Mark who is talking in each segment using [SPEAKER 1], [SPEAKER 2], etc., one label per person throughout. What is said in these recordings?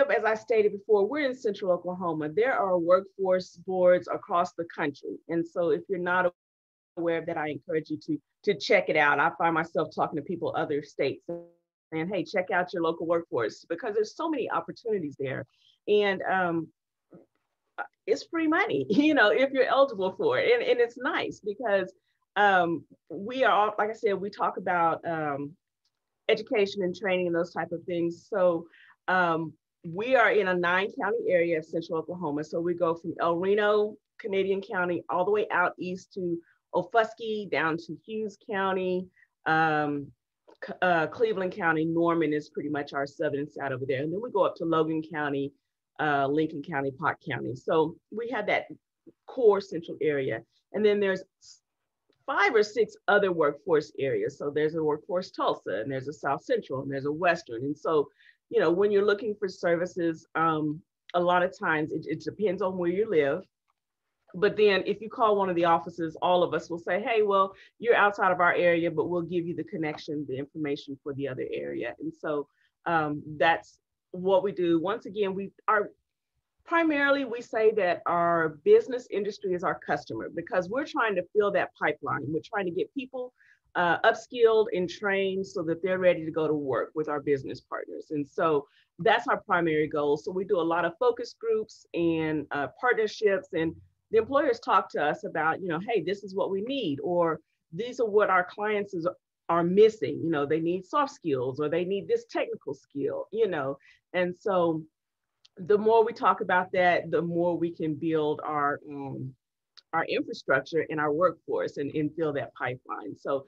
[SPEAKER 1] live, as I stated before, we're in central Oklahoma. There are workforce boards across the country. And so if you're not aware of that, I encourage you to check it out. I find myself talking to people other states saying, hey, check out your local workforce because there's so many opportunities there. And it's free money, if you're eligible for it. And it's nice because we are all, like I said, we talk about education and training and those type of things. So we are in a 9-county area of central Oklahoma. So we go from El Reno, Canadian County, all the way out east to Ofuskie, down to Hughes County, Cleveland County. Norman is pretty much our southern side over there. And then we go up to Logan County, Lincoln County, Pot County. So we have that core central area. And then there's 5 or 6 other workforce areas. So there's a workforce Tulsa, and there's a South Central, and there's a Western. And so, when you're looking for services, a lot of times it depends on where you live. But then if you call one of the offices, all of us will say, hey, well, you're outside of our area, but we'll give you the connection, the information for the other area. And so that's what we do. Once again, primarily, we say that our business industry is our customer because we're trying to fill that pipeline. We're trying to get people upskilled and trained so that they're ready to go to work with our business partners. And so that's our primary goal. So we do a lot of focus groups and partnerships, and the employers talk to us about, hey, this is what we need, or these are what our clients are missing. They need soft skills, or they need this technical skill, and so the more we talk about that, the more we can build our infrastructure and our workforce and fill that pipeline. So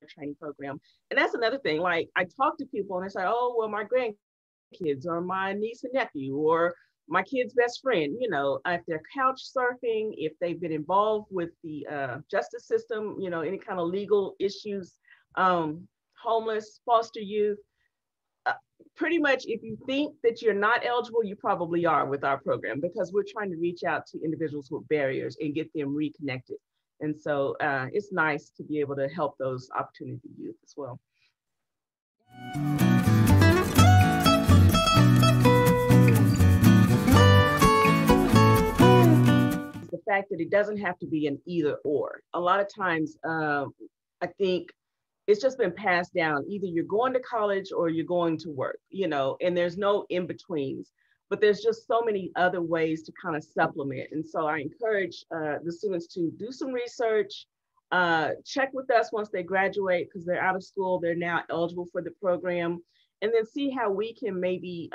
[SPEAKER 1] training program. And that's another thing. Like I talk to people and they say, oh, well, my grandkids or my niece and nephew or my kid's best friend, if they're couch surfing, if they've been involved with the justice system, any kind of legal issues, homeless, foster youth, pretty much if you think that you're not eligible, you probably are with our program because we're trying to reach out to individuals with barriers and get them reconnected. And so it's nice to be able to help those opportunity youth as well. The fact that it doesn't have to be an either or. A lot of times, I think it's just been passed down. Either you're going to college or you're going to work, and there's no in-betweens. But there's just so many other ways to kind of supplement. And so I encourage the students to do some research, check with us once they graduate, because they're out of school, they're now eligible for the program, and then see how we can maybe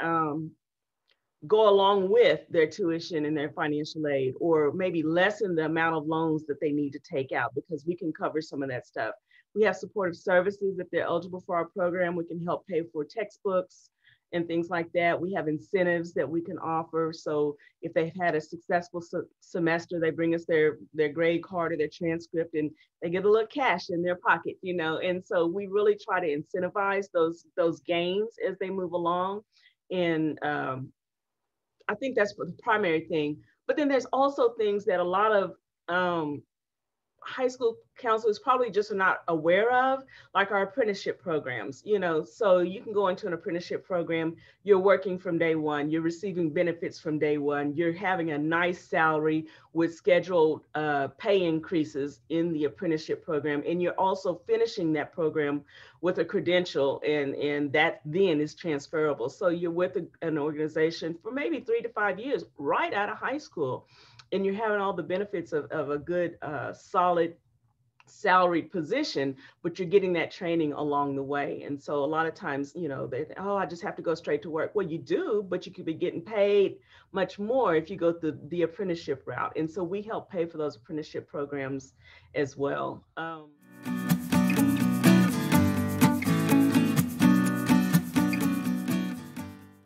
[SPEAKER 1] go along with their tuition and their financial aid, or maybe lessen the amount of loans that they need to take out, because we can cover some of that stuff. We have supportive services. If they're eligible for our program, we can help pay for textbooks and things like that. We have incentives that we can offer. So if they've had a successful semester, they bring us their grade card or their transcript, and they get a little cash in their pocket, And so we really try to incentivize those gains as they move along. And I think that's the primary thing. But then there's also things that a lot of high school counselors probably just are not aware of, like our apprenticeship programs, so you can go into an apprenticeship program, you're working from day one, you're receiving benefits from day one, you're having a nice salary with scheduled pay increases in the apprenticeship program, and you're also finishing that program with a credential, and that then is transferable. So you're with an organization for maybe 3 to 5 years right out of high school, and you're having all the benefits of a good, solid salaried position, but you're getting that training along the way. And so a lot of times, they think, oh, I just have to go straight to work. Well, you do, but you could be getting paid much more if you go through the apprenticeship route. And so we help pay for those apprenticeship programs as well.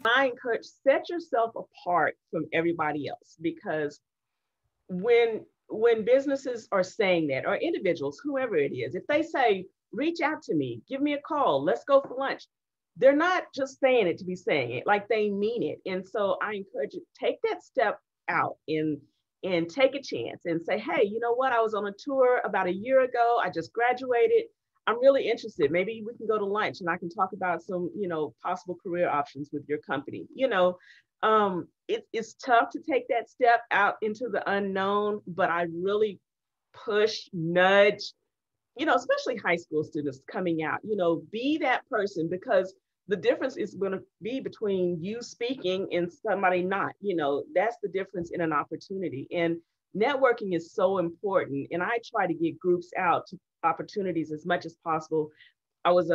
[SPEAKER 1] I encourage, set yourself apart from everybody else, because when businesses are saying that, or individuals, whoever it is, if they say, reach out to me, give me a call, let's go for lunch, they're not just saying it to be saying it, like they mean it. And so I encourage you, take that step out and and take a chance and say, hey, you know what? I was on a tour about a year ago. I just graduated. I'm really interested. Maybe we can go to lunch and I can talk about some, possible career options with your company. It's tough to take that step out into the unknown, but I really push, nudge, especially high school students coming out, be that person, because the difference is going to be between you speaking and somebody not, that's the difference in an opportunity. And networking is so important. And I try to get groups out to opportunities as much as possible. I was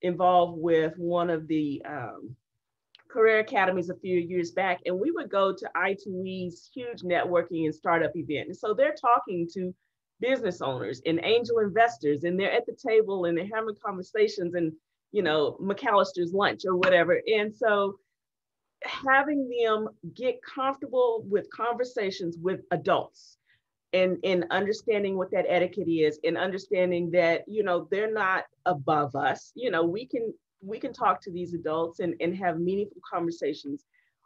[SPEAKER 1] involved with one of the career academies a few years back, and we would go to I2E's huge networking and startup event. And so they're talking to business owners and angel investors, and they're at the table and they're having conversations and, McAllister's lunch or whatever. And so having them get comfortable with conversations with adults and understanding what that etiquette is, and understanding that, they're not above us. We can talk to these adults and have meaningful conversations,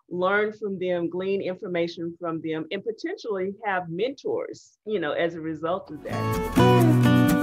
[SPEAKER 1] learn from them, glean information from them, and potentially have mentors, as a result of that.